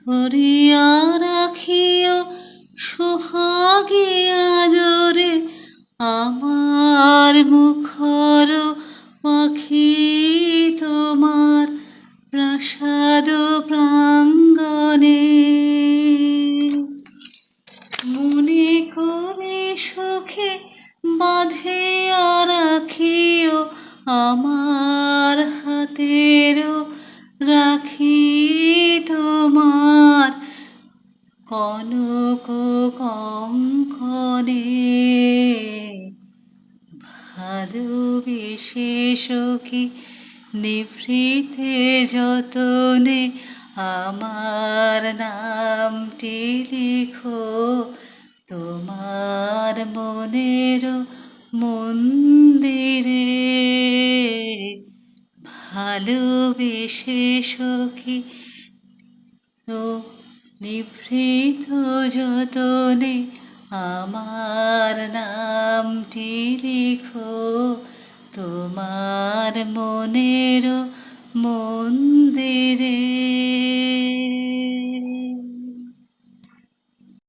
করিয়া রাখিও সোহাগে আদরে আমার মুখর পাখি তোমার প্রাসাদ প্রাঙ্গণে। মনে করে সুখে বাঁধিয়া রাখিও আমার হাতেরও রাখি তোমার কনক কঙ্কণে। ভালোবেসে সখী নিভৃতে যতনে আমার নামটি লিখো তোমার মনের মন্দিরে। ভালোবেসে সখী ও নিভৃত যতনে আমার নামটি লিখো তোমার মনের মন্দিরে।